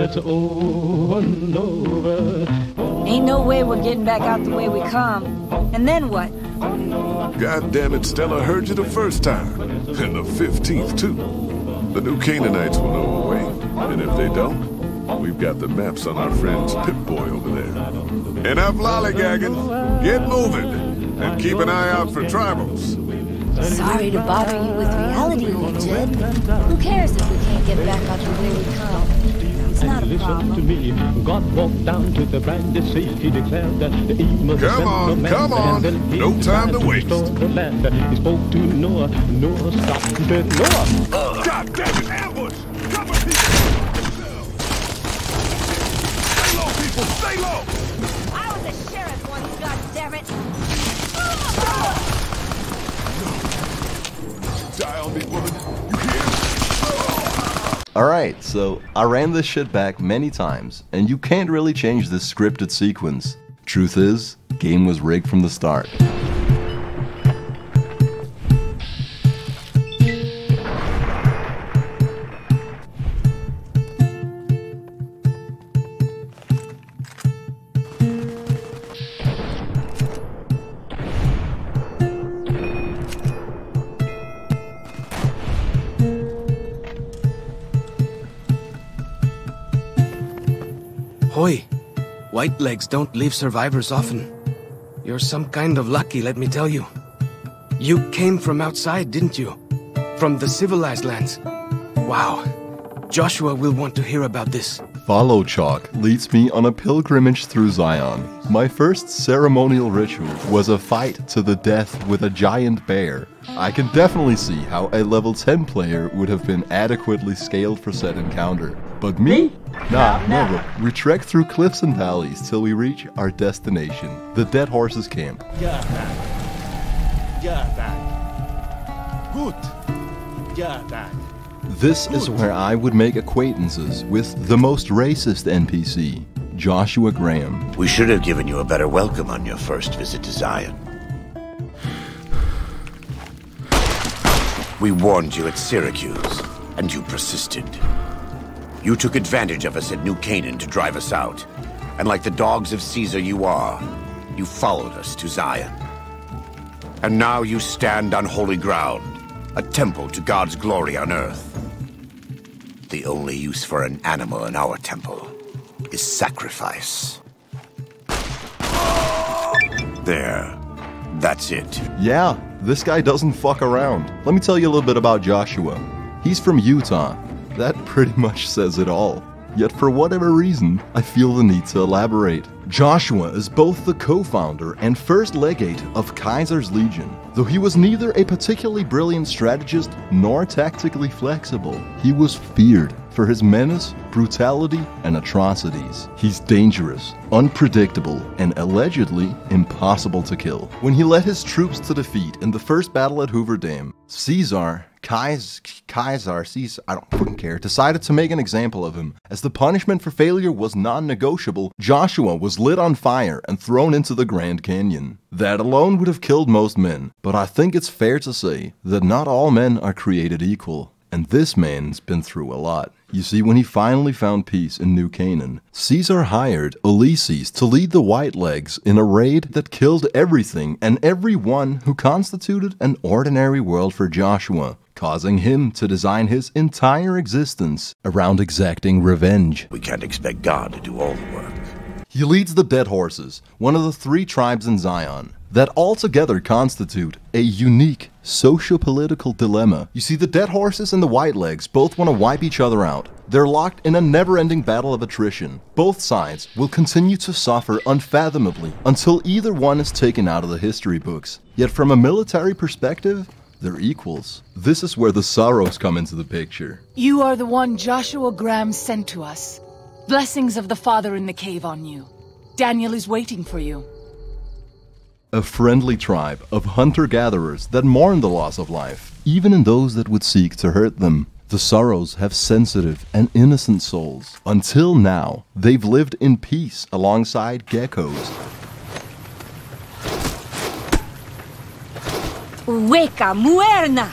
It's over and over. Ain't no way we're getting back out the way we come. And then what? God damn it, Stella heard you the first time. And the 15th, too. The new Canaanites will know a way. And if they don't, we've got the maps on our friend's Pip-Boy over there. Enough lollygagging. Get moving. And keep an eye out for tribals. Sorry to bother you with reality, Lieutenant. Who cares if we can't get back out the way we come? It's not a problem. To me, God walked down to the branded sea. He declared that the evil Come on, come on. No time to waste. The land. He spoke to Noah. Noah stopped and said, Noah! God damn it, ambush! Cover people! Stay low, people, stay low! I was a sheriff once, goddammit! Die on me, woman. You hear? Alright, so I ran this shit back many times, and you can't really change this scripted sequence. Truth is, game was rigged from the start. Hoy, white legs don't leave survivors often. You're some kind of lucky, let me tell you. You came from outside, didn't you? From the civilized lands. Wow. Joshua will want to hear about this. Follow Chalk leads me on a pilgrimage through Zion. My first ceremonial ritual was a fight to the death with a giant bear. I can definitely see how a level 10 player would have been adequately scaled for said encounter. But me? Nah, never. We trek through cliffs and valleys till we reach our destination, the Dead Horses Camp. Ja, tak. Gut. Ja, tak. This is where I would make acquaintances with the most racist NPC, Joshua Graham. We should have given you a better welcome on your first visit to Zion. We warned you at Syracuse, and you persisted. You took advantage of us at New Canaan to drive us out, and like the dogs of Caesar you are, you followed us to Zion. And now you stand on holy ground, a temple to God's glory on earth. The only use for an animal in our temple is sacrifice. There. That's it. Yeah, this guy doesn't fuck around. Let me tell you a little bit about Joshua. He's from Utah. That pretty much says it all. Yet for whatever reason, I feel the need to elaborate. Joshua is both the co-founder and first legate of Kaiser's Legion. Though he was neither a particularly brilliant strategist nor tactically flexible, he was feared for his menace, brutality, and atrocities. He's dangerous, unpredictable, and allegedly impossible to kill. When he led his troops to defeat in the first battle at Hoover Dam, Kaiser, I don't fucking care, decided to make an example of him. As the punishment for failure was non-negotiable, Joshua was lit on fire and thrown into the Grand Canyon. That alone would have killed most men, but I think it's fair to say that not all men are created equal. And this man's been through a lot. You see, when he finally found peace in New Canaan, Caesar hired Ulysses to lead the Whitelegs in a raid that killed everything and everyone who constituted an ordinary world for Joshua, causing him to design his entire existence around exacting revenge. We can't expect God to do all the work. He leads the Dead Horses, one of the 3 tribes in Zion, that altogether constitute a unique socio-political dilemma. You see, the Dead Horses and the Whitelegs both want to wipe each other out. They're locked in a never-ending battle of attrition. Both sides will continue to suffer unfathomably until either one is taken out of the history books. Yet from a military perspective, they're equals. This is where the Sorrows come into the picture. You are the one Joshua Graham sent to us. Blessings of the Father in the cave on you. Daniel is waiting for you. A friendly tribe of hunter-gatherers that mourn the loss of life, even in those that would seek to hurt them. The Sorrows have sensitive and innocent souls. Until now, they've lived in peace alongside geckos. Hueca muerna!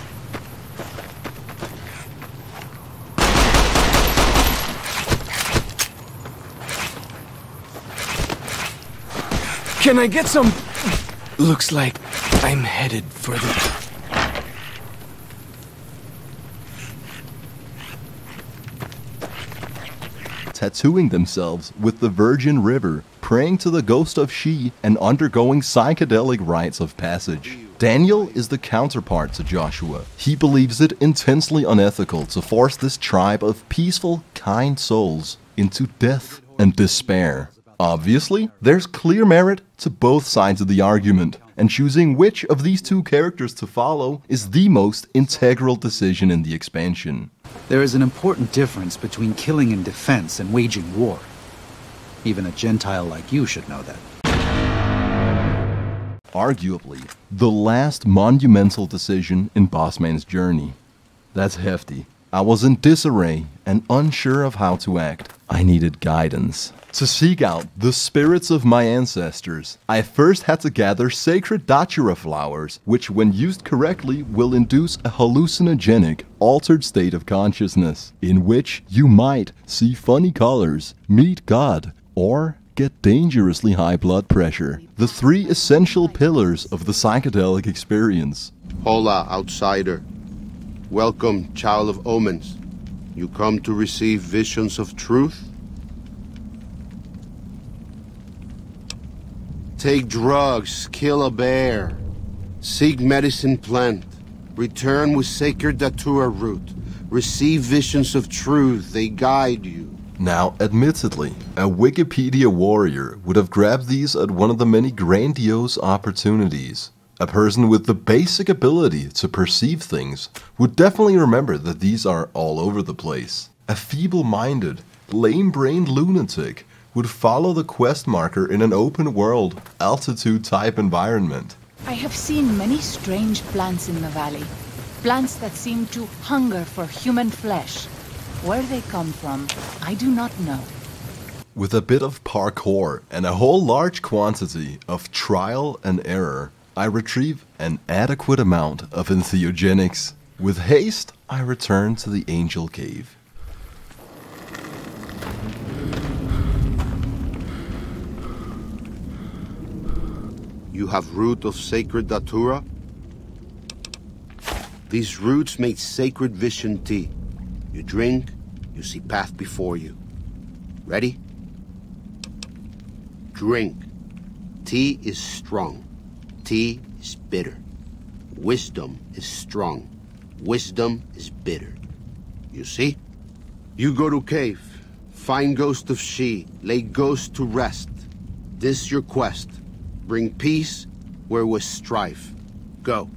Can I get some? Looks like I'm headed for the... Tattooing themselves with the Virgin River, praying to the ghost of She, and undergoing psychedelic rites of passage. Daniel is the counterpart to Joshua. He believes it intensely unethical to force this tribe of peaceful, kind souls into death and despair. Obviously, there's clear merit to both sides of the argument, and choosing which of these two characters to follow is the most integral decision in the expansion. There is an important difference between killing in defense and waging war. Even a Gentile like you should know that. Arguably, the last monumental decision in Bossman's journey. That's hefty. I was in disarray and unsure of how to act. I needed guidance. To seek out the spirits of my ancestors, I first had to gather sacred datura flowers, which when used correctly will induce a hallucinogenic, altered state of consciousness, in which you might see funny colors, meet God, or get dangerously high blood pressure. The three essential pillars of the psychedelic experience. Hola, outsider. Welcome, child of omens. You come to receive visions of truth? Take drugs, kill a bear, seek medicine plant, return with sacred datura root, receive visions of truth, they guide you. Now, admittedly, a Wikipedia warrior would have grabbed these at one of the many grandiose opportunities. A person with the basic ability to perceive things would definitely remember that these are all over the place. A feeble-minded, lame-brained lunatic would follow the quest marker in an open-world, altitude-type environment. I have seen many strange plants in the valley. Plants that seem to hunger for human flesh. Where they come from, I do not know. With a bit of parkour and a whole large quantity of trial and error, I retrieve an adequate amount of entheogenics. With haste, I return to the Angel Cave. You have root of sacred datura? These roots make sacred vision tea. You drink, you see path before you. Ready? Drink. Tea is strong. Tea is bitter. Wisdom is strong. Wisdom is bitter. You see? You go to cave. Find ghost of She. Lay ghost to rest. This your quest. Bring peace where was strife. Go.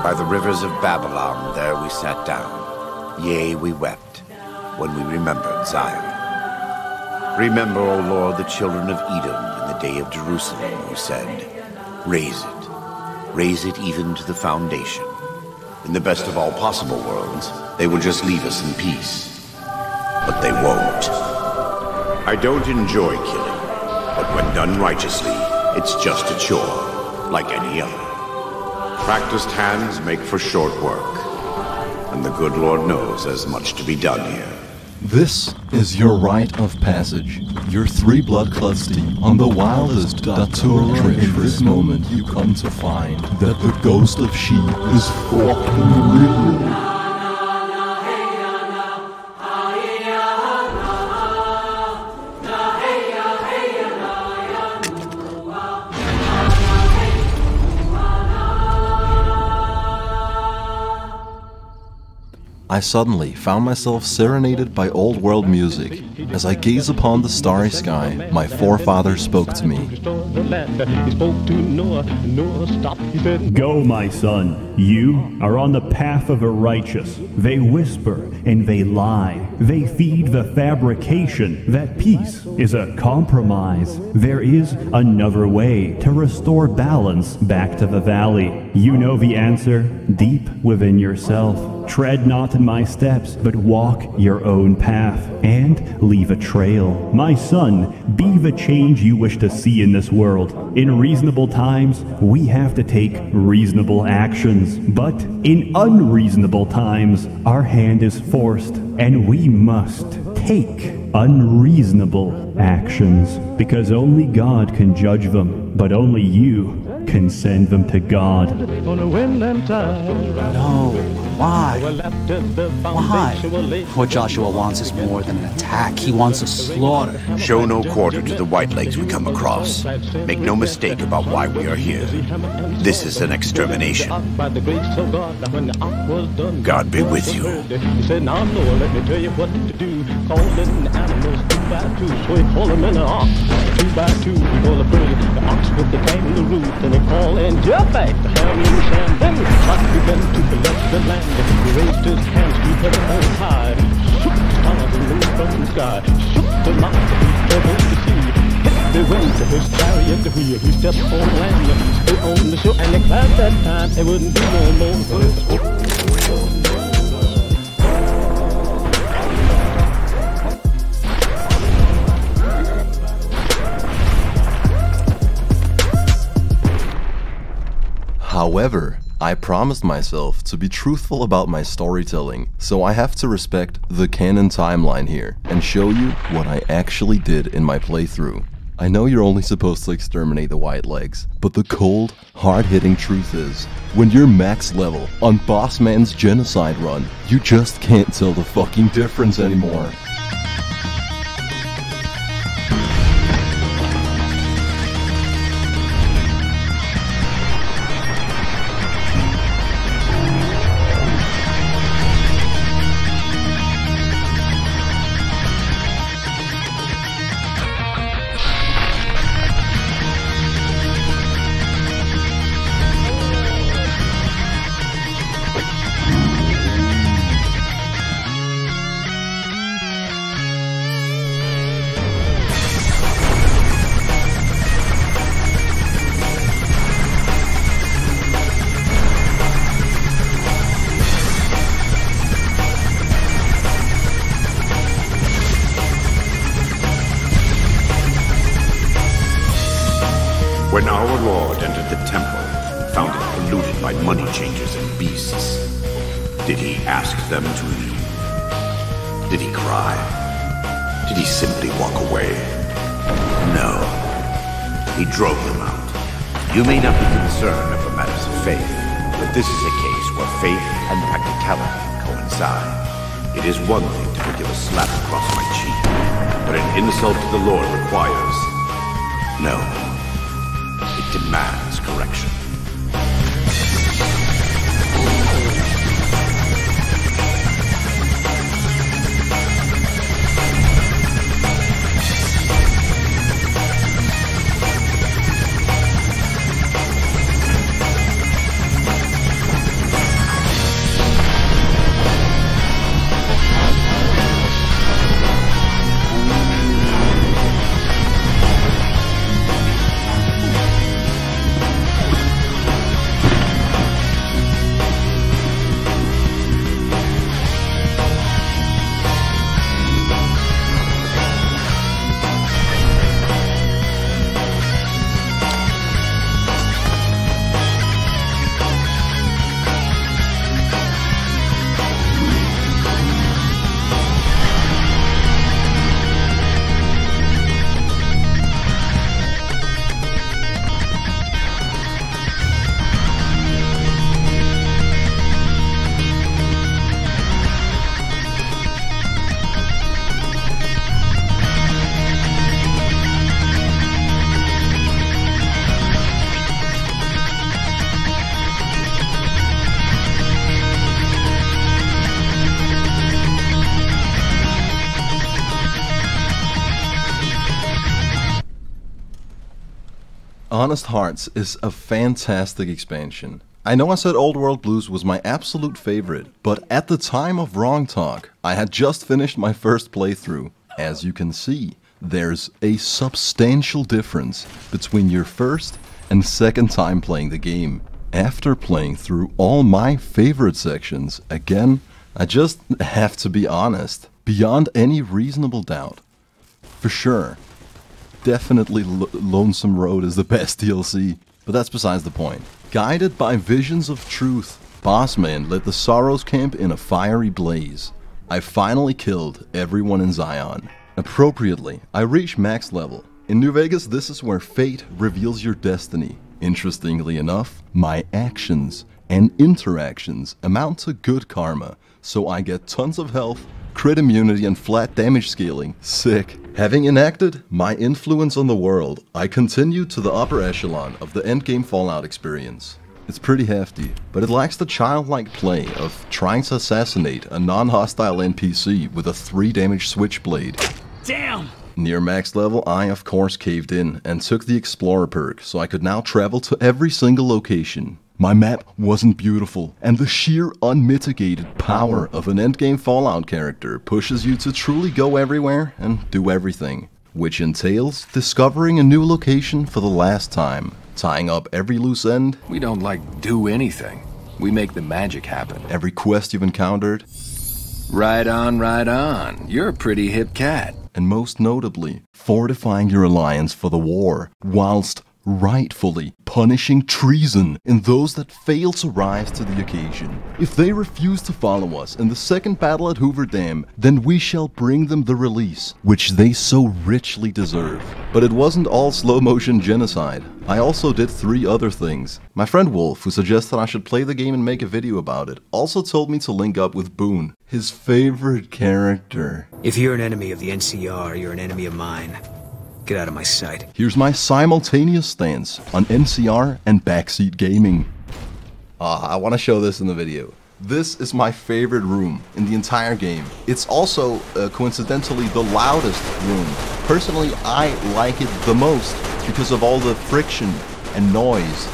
By the rivers of Babylon, there we sat down. Yea, we wept, when we remembered Zion. Remember, O Lord, the children of Edom in the day of Jerusalem, who said, raise it even to the foundation. In the best of all possible worlds, they will just leave us in peace. But they won't. I don't enjoy killing, but when done righteously, it's just a chore, like any other. Practiced hands make for short work, and the good Lord knows there's much to be done here. This is your rite of passage, your 3 blood clots deep. On the wildest datura trip in this moment you come to find that the ghost of She is fucking real. I suddenly found myself serenaded by old-world music. As I gaze upon the starry sky, my forefather spoke to me. Go, my son. You are on the path of the righteous. They whisper and they lie. They feed the fabrication that peace is a compromise. There is another way to restore balance back to the valley. You know the answer deep within yourself. Tread not in my steps, but walk your own path, and leave a trail. My son, be the change you wish to see in this world. In reasonable times, we have to take reasonable actions, but in unreasonable times, our hand is forced, and we must take unreasonable actions, because only God can judge them, but only you can send them to God. No, why? Why? What Joshua wants is more than an attack. He wants a slaughter. Show no quarter to the whitelegs we come across. Make no mistake about why we are here. This is an extermination. God be with you. He said, now Lord, let me tell you what to do. Calling animals 2 by 2, so he call them in an ox. 2 by 2, he call a bird. The ox with the kangaroo, and they call in Jeff-Back, the ham and Sam. Then God began to bless the land. He raised his hands to heaven on high. Shook the stars and moon from the sky. Shook the mountains and troubled the sea. Hit the wind to his chariot the wheel. He stepped on land, stood on the shore, and they clapped that time. It wouldn't be no more. However, I promised myself to be truthful about my storytelling, so I have to respect the canon timeline here and show you what I actually did in my playthrough. I know you're only supposed to exterminate the whitelegs, but the cold, hard-hitting truth is, when you're max level on Bossman's genocide run, you just can't tell the fucking difference anymore. When our Lord entered the temple and found it polluted by money changers and beasts, did he ask them to leave? Did he cry? Did he simply walk away? No. He drove them out. You may not be concerned over matters of faith, but this is a case where faith and practicality coincide. It is one thing to forgive a slap across my cheek, but an insult to the Lord requires... No. It demands correction. Honest Hearts is a fantastic expansion. I know I said Old World Blues was my absolute favorite, but at the time of Wrong Talk, I had just finished my first playthrough. As you can see, there's a substantial difference between your first and second time playing the game. After playing through all my favorite sections, again, I just have to be honest, beyond any reasonable doubt. For sure, definitely Lonesome Road is the best DLC, but that's besides the point. Guided by visions of truth, Bossman lit the Sorrows camp in a fiery blaze. I finally killed everyone in Zion. Appropriately, I reached max level. In New Vegas, this is where fate reveals your destiny. Interestingly enough, my actions and interactions amount to good karma, so I get tons of health, crit immunity and flat damage scaling. Sick. Having enacted my influence on the world, I continue to the upper echelon of the endgame Fallout experience. It's pretty hefty, but it lacks the childlike play of trying to assassinate a non-hostile NPC with a 3 damage switchblade. Damn! Near max level, I of course caved in and took the Explorer perk so I could now travel to every single location. My map wasn't beautiful, and the sheer unmitigated power of an endgame Fallout character pushes you to truly go everywhere and do everything, which entails discovering a new location for the last time, tying up every loose end. We don't do anything. We make the magic happen. Every quest you've encountered. Right on, right on. You're a pretty hip cat. And most notably, fortifying your alliance for the war, whilst rightfully punishing treason in those that fail to rise to the occasion. If they refuse to follow us in the second battle at Hoover Dam, then we shall bring them the release, which they so richly deserve. But it wasn't all slow motion genocide. I also did 3 other things. My friend Wolf, who suggested I should play the game and make a video about it, also told me to link up with Boone, his favorite character. If you're an enemy of the NCR, you're an enemy of mine. Get out of my sight. Here's my simultaneous stance on NCR and backseat gaming. I want to show this in the video. This is my favorite room in the entire game. It's also, coincidentally, the loudest room. Personally, I like it the most because of all the friction and noise.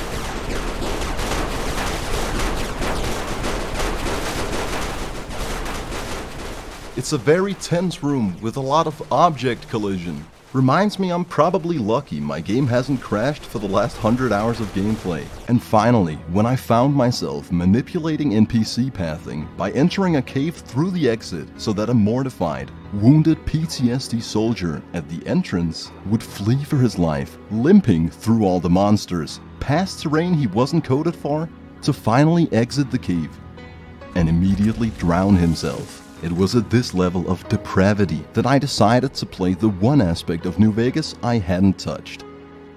It's a very tense room with a lot of object collision. Reminds me I'm probably lucky my game hasn't crashed for the last 100 hours of gameplay. And finally, when I found myself manipulating NPC pathing by entering a cave through the exit so that a mortified, wounded PTSD soldier at the entrance would flee for his life, limping through all the monsters, past terrain he wasn't coded for, to finally exit the cave and immediately drown himself. It was at this level of depravity that I decided to play the one aspect of New Vegas I hadn't touched: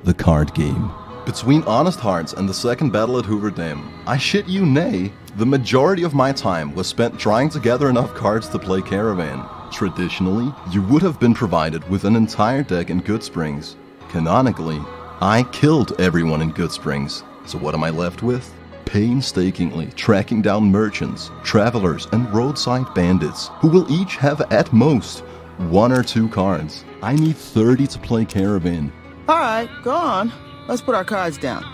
the card game. Between Honest Hearts and the second battle at Hoover Dam, I shit you nay, the majority of my time was spent trying to gather enough cards to play Caravan. Traditionally, you would have been provided with an entire deck in Goodsprings. Canonically, I killed everyone in Goodsprings, so what am I left with? Painstakingly tracking down merchants, travelers, and roadside bandits who will each have at most 1 or 2 cards. I need 30 to play Caravan. Alright, go on. Let's put our cards down.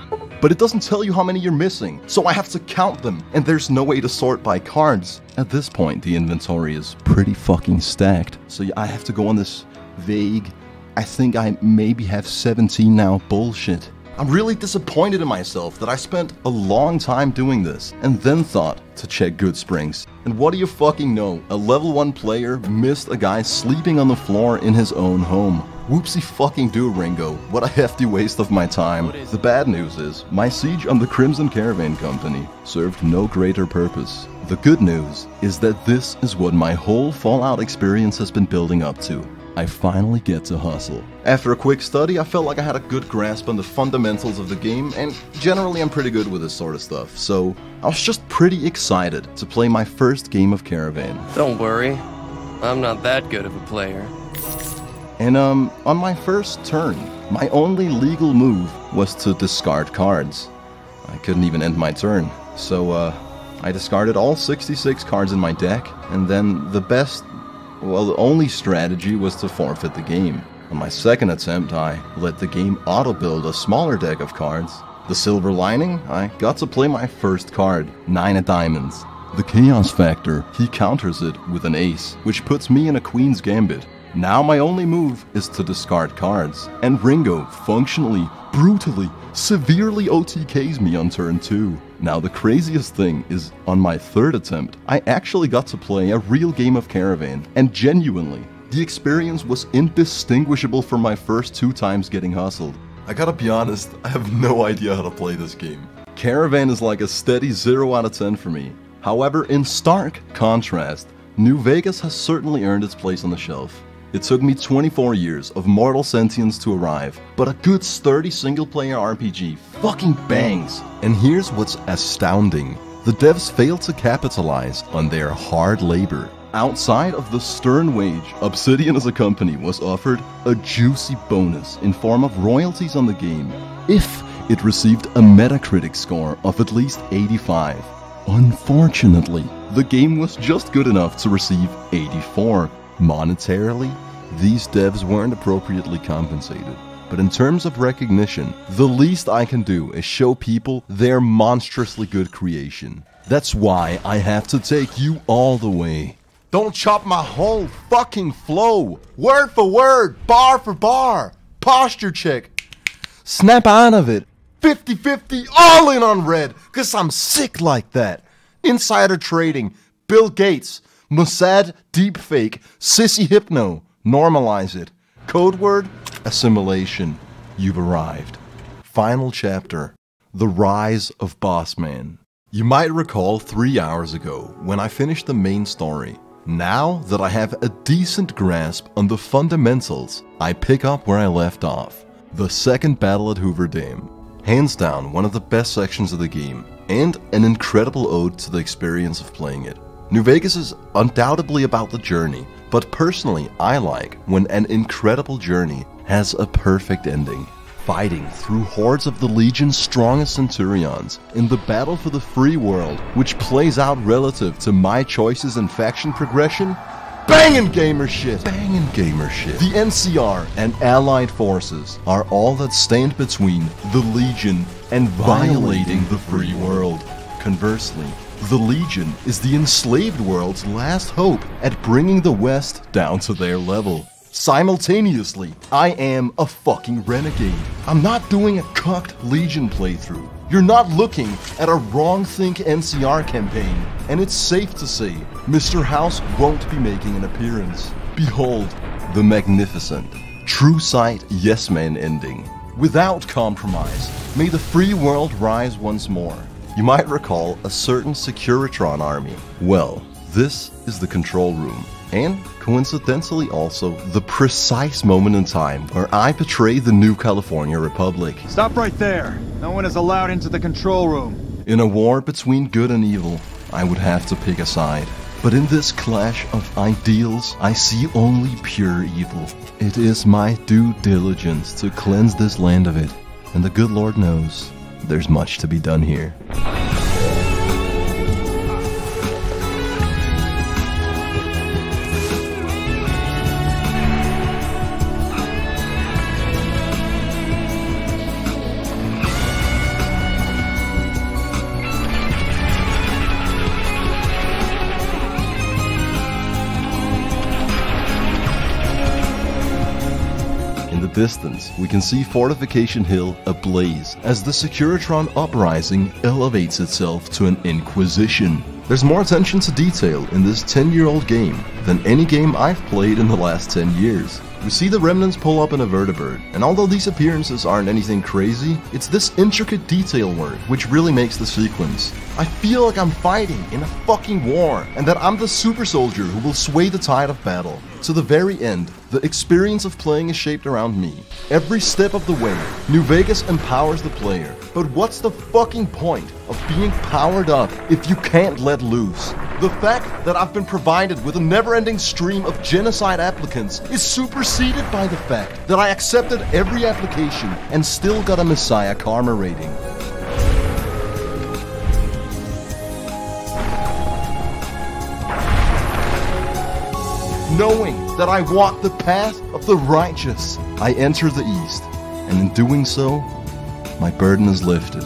But it doesn't tell you how many you're missing, so I have to count them, and there's no way to sort by cards. At this point, the inventory is pretty fucking stacked, so I have to go on this vague, I think I maybe have 17 now bullshit. I'm really disappointed in myself that I spent a long time doing this, and then thought to check Goodsprings. And what do you fucking know? A level 1 player missed a guy sleeping on the floor in his own home. Whoopsie fucking do, Ringo. What a hefty waste of my time. The bad news is, my siege on the Crimson Caravan Company served no greater purpose. The good news is that this is what my whole Fallout experience has been building up to. I finally get to hustle. After a quick study, I felt like I had a good grasp on the fundamentals of the game, and generally I'm pretty good with this sort of stuff, so I was just pretty excited to play my first game of Caravan. Don't worry, I'm not that good of a player. And on my first turn, my only legal move was to discard cards. I couldn't even end my turn, so I discarded all 66 cards in my deck, and then the only strategy was to forfeit the game. On my second attempt, I let the game auto-build a smaller deck of cards. The silver lining, I got to play my first card, 9 of diamonds. The chaos factor, he counters it with an ace, which puts me in a queen's gambit. Now my only move is to discard cards, and Ringo functionally, brutally, severely OTKs me on turn 2. Now the craziest thing is, on my third attempt, I actually got to play a real game of Caravan, and genuinely, the experience was indistinguishable from my first 2 times getting hustled. I gotta be honest, I have no idea how to play this game. Caravan is like a steady 0 out of 10 for me. However, in stark contrast, New Vegas has certainly earned its place on the shelf. It took me 24 years of mortal sentience to arrive, but a good sturdy single-player RPG fucking bangs. And here's what's astounding. The devs failed to capitalize on their hard labor. Outside of the stern wage, Obsidian as a company was offered a juicy bonus in form of royalties on the game if it received a Metacritic score of at least 85. Unfortunately, the game was just good enough to receive 84. Monetarily, these devs weren't appropriately compensated. But in terms of recognition, the least I can do is show people their monstrously good creation. That's why I have to take you all the way. Don't chop my whole fucking flow. Word for word, bar for bar. Posture check. Snap out of it. 50-50 all in on red, cause I'm sick like that. Insider trading, Bill Gates, Mossad deepfake, sissy hypno, normalize it. Code word, assimilation. You've arrived. Final chapter, the rise of Bossman. You might recall 3 hours ago when I finished the main story. Now that I have a decent grasp on the fundamentals, I pick up where I left off. The second battle at Hoover Dam. Hands down one of the best sections of the game, and an incredible ode to the experience of playing it. New Vegas is undoubtedly about the journey, but personally I like when an incredible journey has a perfect ending. Fighting through hordes of the Legion's strongest Centurions in the battle for the free world, which plays out relative to my choices and faction progression. Bangin' gamer shit! Bangin' gamer shit. The NCR and allied forces are all that stand between the Legion and violating the free world. Conversely, the Legion is the enslaved world's last hope at bringing the West down to their level. Simultaneously, I am a fucking renegade. I'm not doing a cucked Legion playthrough. You're not looking at a wrong-think NCR campaign, and it's safe to say Mr. House won't be making an appearance. Behold, the magnificent, true sight yes man ending. Without compromise, may the free world rise once more. You might recall a certain Securitron army. Well, this is the control room. And, coincidentally also, the precise moment in time where I betray the New California Republic. Stop right there! No one is allowed into the control room. In a war between good and evil, I would have to pick a side. But in this clash of ideals, I see only pure evil. It is my due diligence to cleanse this land of it. And the good Lord knows, there's much to be done here. Distance, we can see Fortification Hill ablaze as the Securitron uprising elevates itself to an inquisition. There's more attention to detail in this 10-year-old game than any game I've played in the last 10 years. We see the remnants pull up in a vertibird, and although these appearances aren't anything crazy, it's this intricate detail work which really makes the sequence. I feel like I'm fighting in a fucking war, and that I'm the super soldier who will sway the tide of battle. To the very end, the experience of playing is shaped around me. Every step of the way, New Vegas empowers the player. But what's the fucking point of being powered up if you can't let loose? The fact that I've been provided with a never-ending stream of genocide applicants is superseded by the fact that I accepted every application and still got a Messiah karma rating. Knowing that I walk the path of the righteous. I enter the East, and in doing so, my burden is lifted.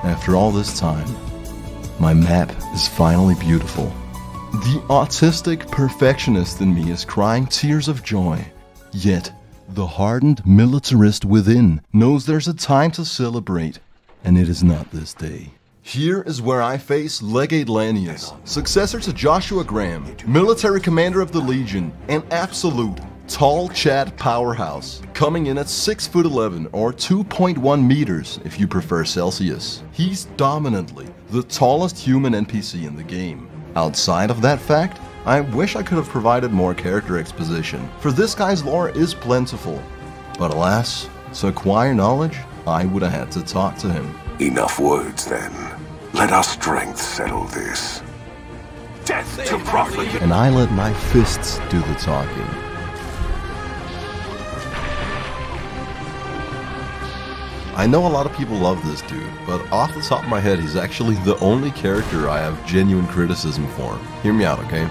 After all this time, my map is finally beautiful. The autistic perfectionist in me is crying tears of joy. Yet, the hardened militarist within knows there's a time to celebrate, and it is not this day. Here is where I face Legate Lanius, successor to Joshua Graham, military commander of the Legion, an absolute tall Chad powerhouse, coming in at 6'11" or 2.1 meters if you prefer Celsius. He's dominantly the tallest human NPC in the game. Outside of that fact, I wish I could have provided more character exposition, for this guy's lore is plentiful. But alas, to acquire knowledge, I would have had to talk to him. Enough words then. Let our strength settle this. Death to profligate! And I let my fists do the talking. I know a lot of people love this dude, but off the top of my head, he's actually the only character I have genuine criticism for. Hear me out, okay?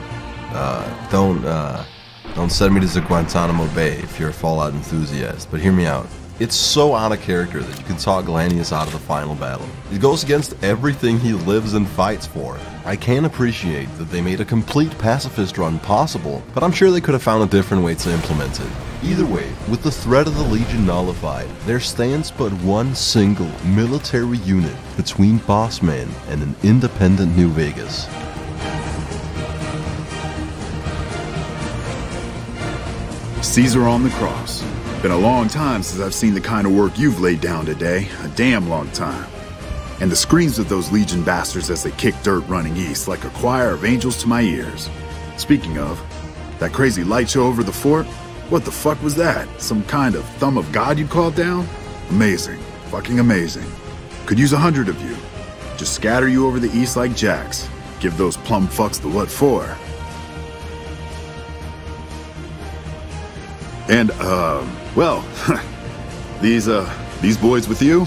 Don't send me to the Guantanamo Bay if you're a Fallout enthusiast, but hear me out. It's so out of character that you can talk Lanius out of the final battle. It goes against everything he lives and fights for. I can appreciate that they made a complete pacifist run possible, but I'm sure they could have found a different way to implement it. Either way, with the threat of the Legion nullified, there stands but one single military unit between Bossman and an independent New Vegas. Caesar on the cross. Been a long time since I've seen the kind of work you've laid down today. A damn long time. And the screams of those Legion bastards as they kick dirt running east like a choir of angels to my ears. Speaking of, that crazy light show over the fort? What the fuck was that? Some kind of thumb of God you called down? Amazing. Fucking amazing. Could use 100 of you. Just scatter you over the east like jacks. Give those plum fucks the what for. And, well, these boys with you?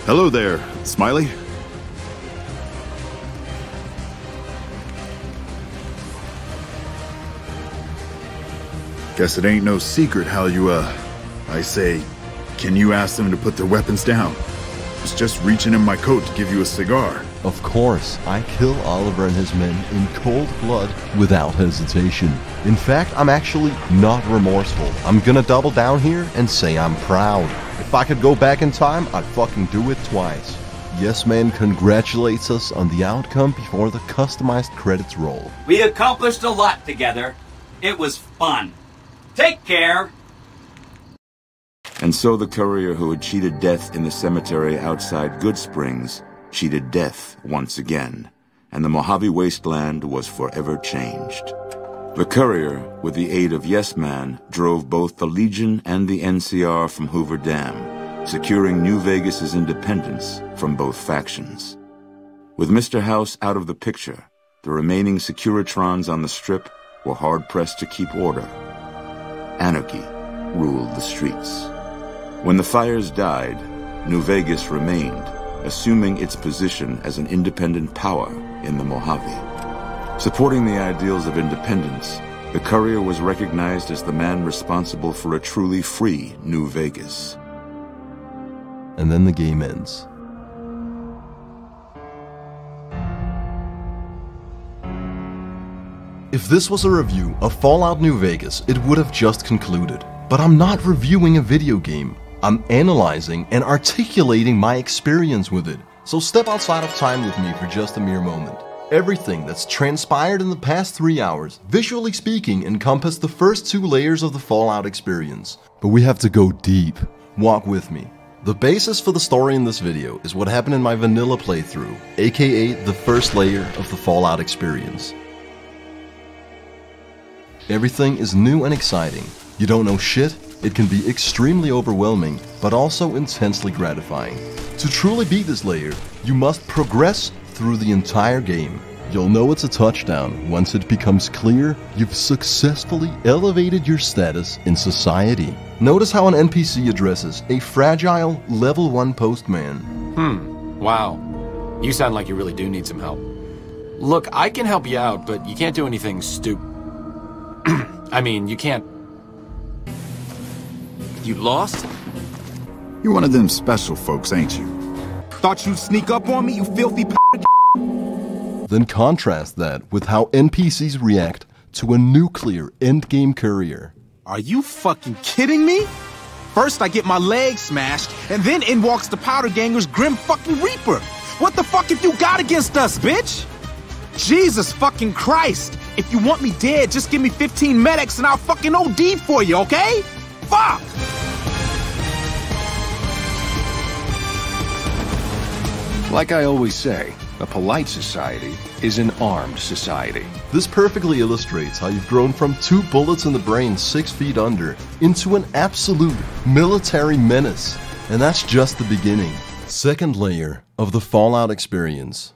Hello there, Smiley. Guess it ain't no secret how you, I say, can you ask them to put their weapons down? Was just reaching in my coat to give you a cigar. Of course, I kill Oliver and his men in cold blood without hesitation. In fact, I'm actually not remorseful. I'm gonna double down here and say I'm proud. If I could go back in time, I'd fucking do it twice. Yes Man congratulates us on the outcome before the customized credits roll. We accomplished a lot together. It was fun. Take care! And so the courier who had cheated death in the cemetery outside Good Springs cheated death once again, and the Mojave wasteland was forever changed. The courier, with the aid of Yes Man, drove both the Legion and the NCR from Hoover Dam, securing New Vegas's independence from both factions. With Mr. House out of the picture, the remaining Securitrons on the Strip were hard-pressed to keep order. Anarchy ruled the streets. When the fires died, New Vegas remained, assuming its position as an independent power in the Mojave. Supporting the ideals of independence, the courier was recognized as the man responsible for a truly free New Vegas. And then the game ends. If this was a review of Fallout New Vegas, it would have just concluded. But I'm not reviewing a video game. I'm analyzing and articulating my experience with it. So step outside of time with me for just a mere moment. Everything that's transpired in the past 3 hours, visually speaking, encompassed the first 2 layers of the Fallout experience. But we have to go deep. Walk with me. The basis for the story in this video is what happened in my vanilla playthrough, aka the first layer of the Fallout experience. Everything is new and exciting. You don't know shit. It can be extremely overwhelming, but also intensely gratifying. To truly beat this layer, you must progress through the entire game. You'll know it's a touchdown once it becomes clear you've successfully elevated your status in society. Notice how an NPC addresses a fragile level 1 postman. Wow. You sound like you really do need some help. Look, I can help you out, but you can't do anything I mean, you can't... You lost? You're one of them special folks, ain't you? Thought you'd sneak up on me, you filthy p***? Then contrast that with how NPCs react to a nuclear endgame courier. Are you fucking kidding me? First I get my leg smashed, and then in walks the Powder Ganger's Grim fucking Reaper. What the fuck have you got against us, bitch? Jesus fucking Christ! If you want me dead, just give me 15 medics and I'll fucking OD for you, okay? Fuck! Like I always say, a polite society is an armed society. This perfectly illustrates how you've grown from 2 bullets in the brain 6 feet under into an absolute military menace. And that's just the beginning. Second layer of the Fallout experience.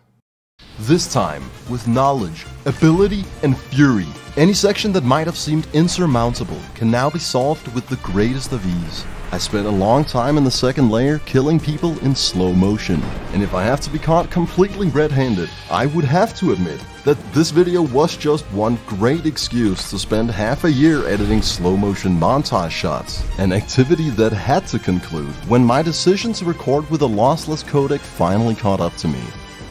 This time, with knowledge, ability, and fury, any section that might have seemed insurmountable can now be solved with the greatest of ease. I spent a long time in the second layer killing people in slow motion, and if I have to be caught completely red-handed, I would have to admit that this video was just one great excuse to spend half a year editing slow-motion montage shots, an activity that had to conclude when my decision to record with a lossless codec finally caught up to me.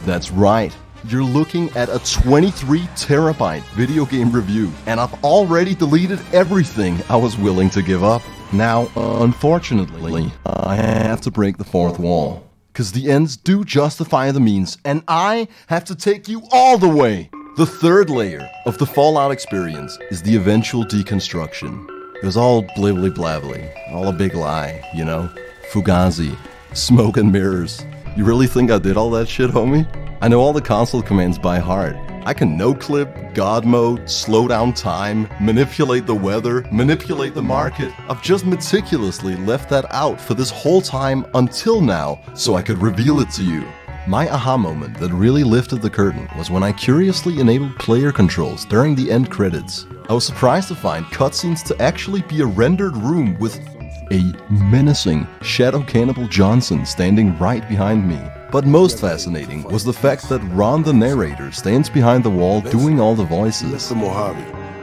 That's right. You're looking at a 23 terabyte video game review, and I've already deleted everything I was willing to give up. Now, unfortunately, I have to break the fourth wall, because the ends do justify the means, and I have to take you all the way. The third layer of the Fallout experience is the eventual deconstruction. It was all blibbly blabbly, all a big lie, you know? Fugazi, smoke and mirrors. You really think I did all that shit, homie? I know all the console commands by heart. I can no-clip, God mode, slow down time, manipulate the weather, manipulate the market. I've just meticulously left that out for this whole time until now, so I could reveal it to you. My aha moment that really lifted the curtain was when I curiously enabled player controls during the end credits. I was surprised to find cutscenes to actually be a rendered room with a menacing Shadow Cannibal Johnson standing right behind me. But most fascinating was the fact that Ron the narrator stands behind the wall doing all the voices. That's the Mojave,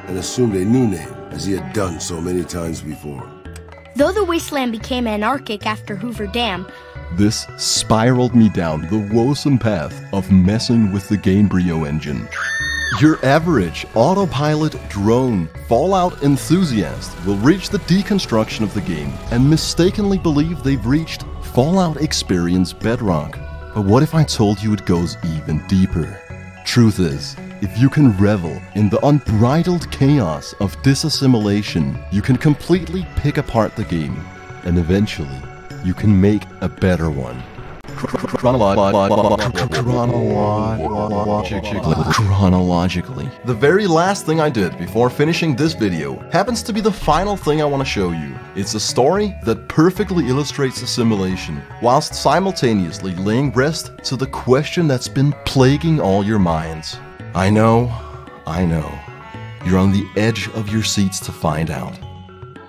and assumed a new name, as he had done so many times before. Though the wasteland became anarchic after Hoover Dam, this spiraled me down the woesome path of messing with the Gamebryo engine. Your average autopilot drone Fallout enthusiast will reach the deconstruction of the game and mistakenly believe they've reached Fallout experience bedrock. But what if I told you it goes even deeper? Truth is, if you can revel in the unbridled chaos of disassimilation, you can completely pick apart the game, and eventually, you can make a better one. Chronologically. The very last thing I did before finishing this video happens to be the final thing I want to show you. It's a story that perfectly illustrates assimilation, whilst simultaneously laying rest to the question that's been plaguing all your minds. I know. You're on the edge of your seats to find out.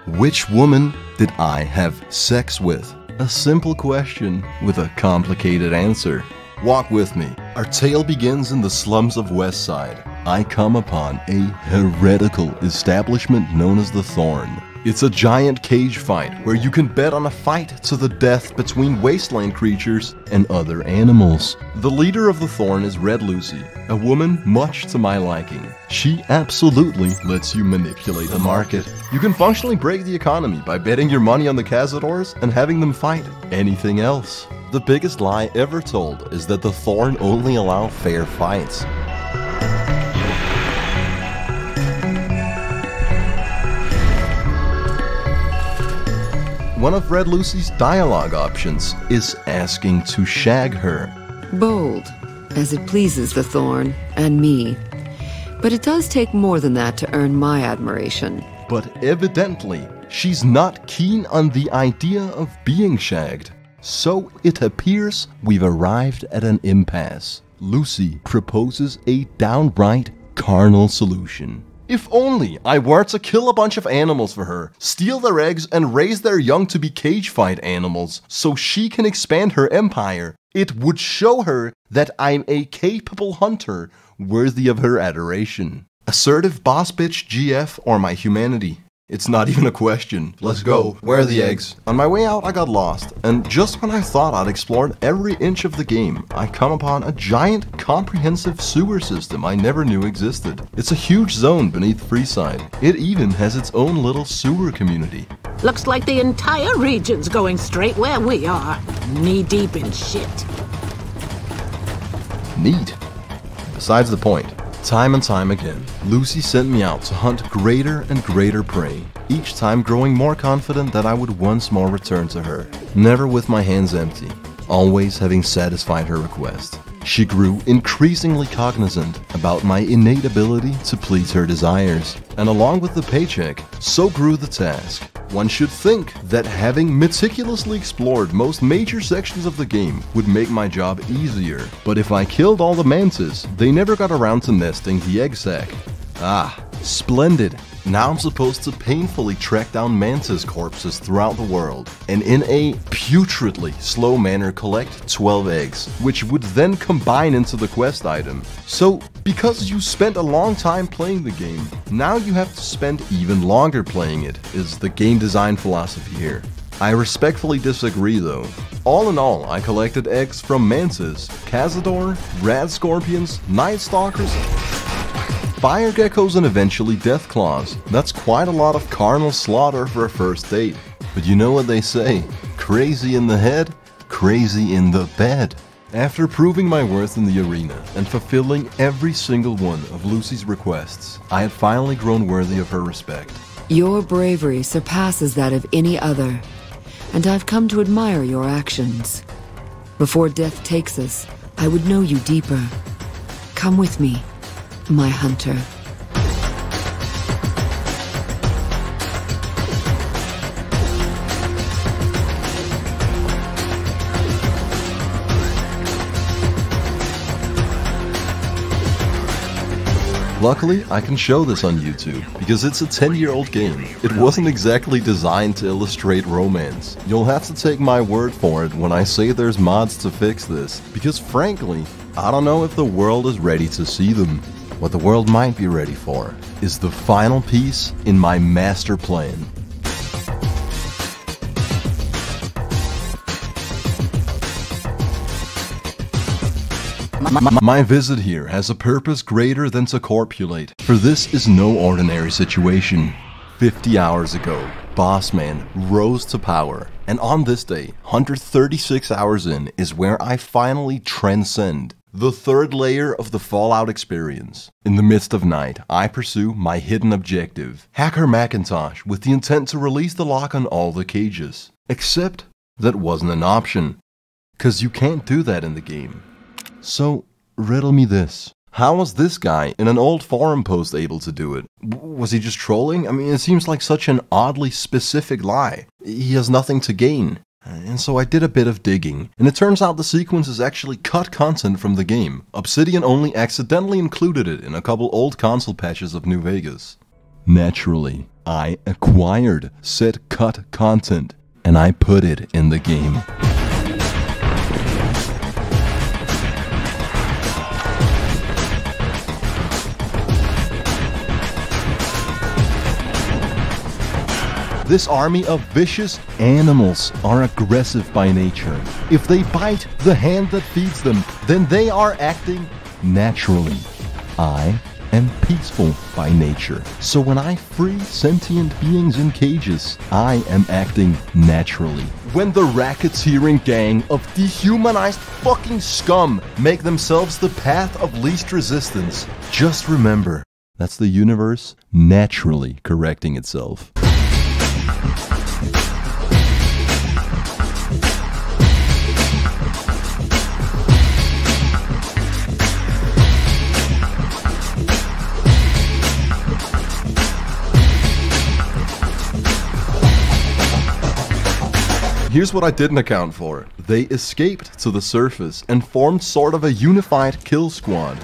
Which woman did I have sex with? A simple question with a complicated answer. Walk with me. Our tale begins in the slums of Westside. I come upon a heretical establishment known as the Thorn. It's a giant cage fight where you can bet on a fight to the death between wasteland creatures and other animals. The leader of the Thorn is Red Lucy, a woman much to my liking. She absolutely lets you manipulate the market. You can functionally break the economy by betting your money on the Cazadors and having them fight anything else. The biggest lie ever told is that the Thorn only allow fair fights. One of Red Lucy's dialogue options is asking to shag her. Bold, as it pleases the Thorn and me. But it does take more than that to earn my admiration. But evidently, she's not keen on the idea of being shagged. So it appears we've arrived at an impasse. Lucy proposes a downright carnal solution. If only I were to kill a bunch of animals for her, steal their eggs and raise their young to be cage fight animals so she can expand her empire, it would show her that I'm a capable hunter worthy of her adoration. Assertive boss bitch GF or my humanity? It's not even a question. Let's go. Where are the eggs? On my way out, I got lost, and just when I thought I'd explored every inch of the game, I come upon a giant, comprehensive sewer system I never knew existed. It's a huge zone beneath Freeside. It even has its own little sewer community. Looks like the entire region's going straight where we are. Knee-deep in shit. Neat. Besides the point. Time and time again, Lucy sent me out to hunt greater and greater prey, each time growing more confident that I would once more return to her, never with my hands empty, always having satisfied her request. She grew increasingly cognizant about my innate ability to please her desires, and along with the paycheck, so grew the task. One should think that having meticulously explored most major sections of the game would make my job easier, but if I killed all the mantis, they never got around to nesting the egg sac. Ah, splendid. Now I'm supposed to painfully track down mantis corpses throughout the world, and in a putridly slow manner collect 12 eggs, which would then combine into the quest item. So, because you spent a long time playing the game, now you have to spend even longer playing it, is the game design philosophy here. I respectfully disagree though. All in all, I collected eggs from mantis, cazador, rad scorpions, night stalkers, fire geckos, and eventually death claws. That's quite a lot of carnal slaughter for a first date. But you know what they say, crazy in the head, crazy in the bed. After proving my worth in the arena and fulfilling every single one of Lucy's requests, I had finally grown worthy of her respect. Your bravery surpasses that of any other, and I've come to admire your actions. Before death takes us, I would know you deeper. Come with me, my hunter. Luckily, I can show this on YouTube, because it's a 10-year-old game. It wasn't exactly designed to illustrate romance. You'll have to take my word for it when I say there's mods to fix this, because frankly, I don't know if the world is ready to see them. What the world might be ready for is the final piece in my master plan. My visit here has a purpose greater than to corpulate, for this is no ordinary situation. 50 hours ago, Bossman rose to power, and on this day, 136 hours in, is where I finally transcend the third layer of the Fallout experience. In the midst of night, I pursue my hidden objective, Hacker Macintosh, with the intent to release the lock on all the cages. Except that wasn't an option, 'cause you can't do that in the game. So, riddle me this. How was this guy in an old forum post able to do it? Was he just trolling? I mean, it seems like such an oddly specific lie. He has nothing to gain. And so I did a bit of digging, and it turns out the sequence is actually cut content from the game. Obsidian only accidentally included it in a couple old console patches of New Vegas. Naturally, I acquired said cut content, and I put it in the game. This army of vicious animals are aggressive by nature. If they bite the hand that feeds them, then they are acting naturally. I am peaceful by nature. So when I free sentient beings in cages, I am acting naturally. When the racketeering gang of dehumanized fucking scum make themselves the path of least resistance, just remember, that's the universe naturally correcting itself. Here's what I didn't account for. They escaped to the surface and formed sort of a unified kill squad.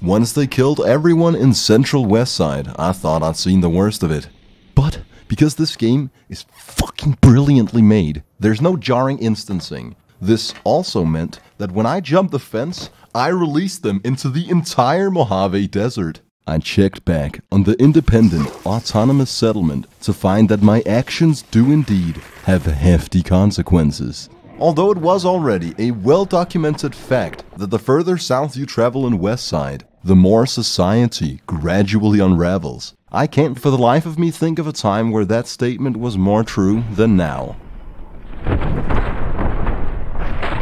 Once they killed everyone in Central Westside, I thought I'd seen the worst of it. But because this game is fucking brilliantly made, there's no jarring instancing. This also meant that when I jumped the fence, I released them into the entire Mojave Desert. I checked back on the independent, autonomous settlement to find that my actions do indeed have hefty consequences. Although it was already a well-documented fact that the further south you travel in Westside, the more society gradually unravels, I can't for the life of me think of a time where that statement was more true than now.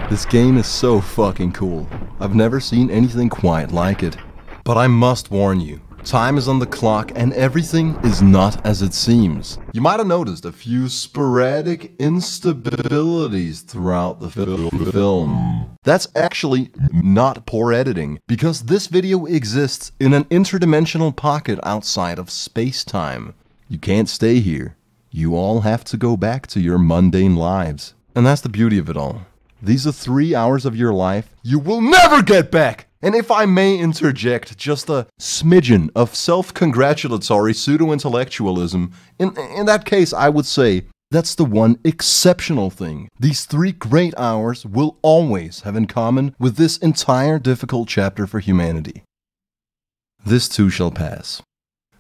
This game is so fucking cool. I've never seen anything quite like it. But I must warn you, time is on the clock and everything is not as it seems. You might have noticed a few sporadic instabilities throughout the film. That's actually not poor editing, because this video exists in an interdimensional pocket outside of space-time. You can't stay here. You all have to go back to your mundane lives. And that's the beauty of it all. These are 3 hours of your life you will never get back! And if I may interject just a smidgen of self-congratulatory pseudo-intellectualism, in that case I would say that's the one exceptional thing these 3 great hours will always have in common with this entire difficult chapter for humanity. This too shall pass.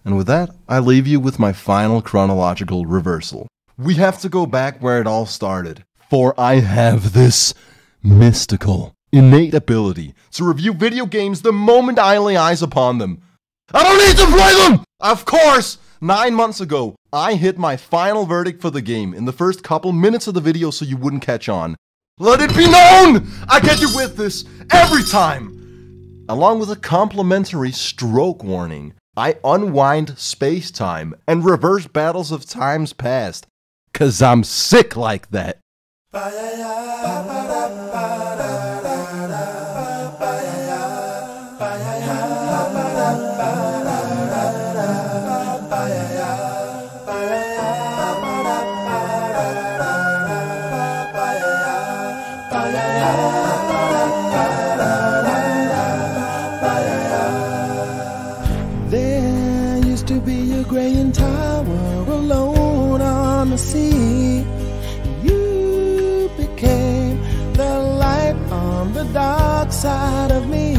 And with that, I leave you with my final chronological reversal. We have to go back where it all started. For I have this mystical, innate ability to review video games the moment I lay eyes upon them. I don't need to play them! Of course! 9 months ago, I hit my final verdict for the game in the first couple minutes of the video so you wouldn't catch on. Let it be known! I get you with this every time! Along with a complimentary stroke warning, I unwind space-time and reverse battles of times past, 'cause I'm sick like that. There used to be a graying tower alone on the sea. The dark side of me.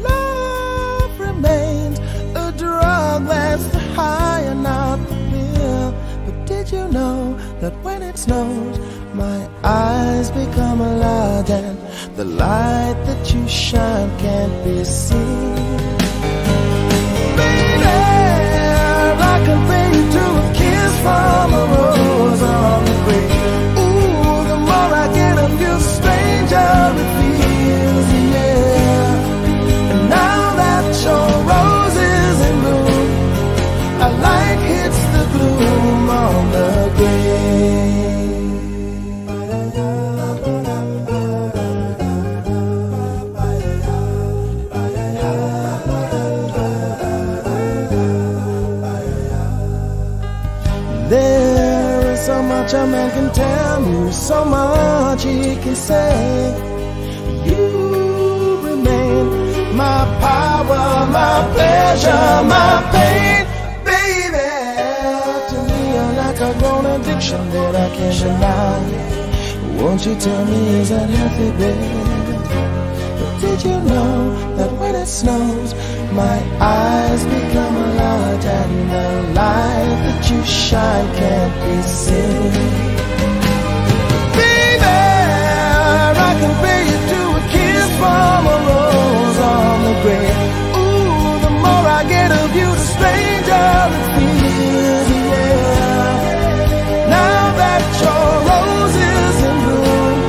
Love remains a drug that's the high and not the pill. But did you know that when it snows, my eyes become alive and the light that you shine can't be seen? Baby, I compare you to a kiss from a rose on the grave. Ooh, the more I get of you, stranger it feels, yeah. And now that your rose is in bloom, a light hits the gloom on the grave. There is so much a man can tell you, so much he can say. You remain my power, my pleasure, my pain. Baby, to me you're like a grown addiction that I can't deny. Won't you tell me, is that healthy, baby? But did you know that when it snows, my eyes become a light and the light that you shine can't be seen? Baby, I compare you to a kiss from a rose on the grave. Ooh, the more I get of you, the stranger it feels, yeah. Now that your rose is in bloom,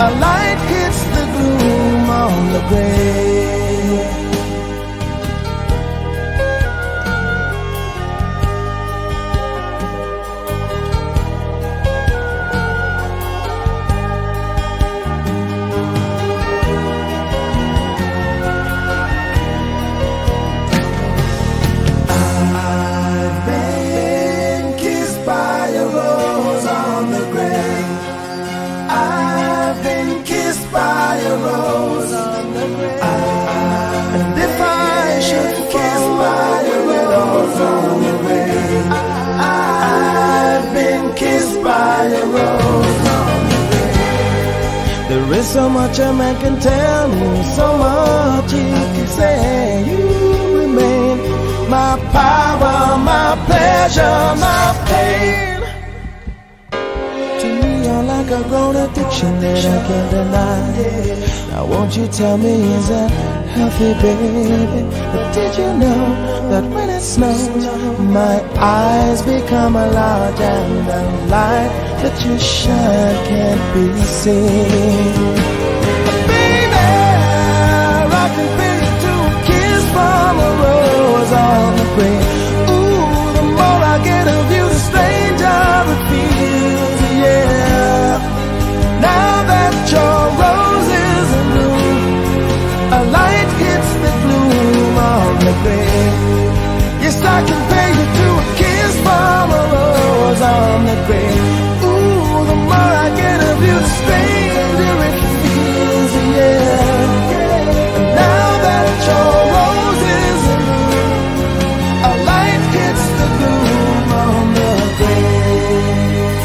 a light hits the gloom on the grave. There is so much a man can tell me, so much he can say. You remain my power, my pleasure, my pain. To me, you're like a grown addiction that I can't deny. Now won't you tell me, is that healthy, baby? But did you know that when it snows, my eyes become a large and the light that you shine can't be seen? But baby, I can feel you to a kiss from a rose on the grave. Ooh, the more I get of you, the stranger it feels, yeah. Now that your rose is in bloom, a light hits the gloom on the grave. Yes, I can pay you to a kiss from a rose on the grave. Ooh, the more I get of you, the stranger it feels, yeah. And now that your rose is in bloom, a light hits the gloom on the grave.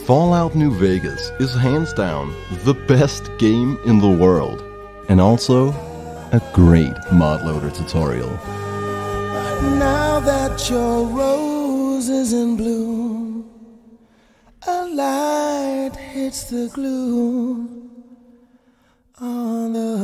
Fallout New Vegas is hands down the best game in the world, and also a great mod loader tutorial. Now that your rose is in bloom, a light hits the gloom on the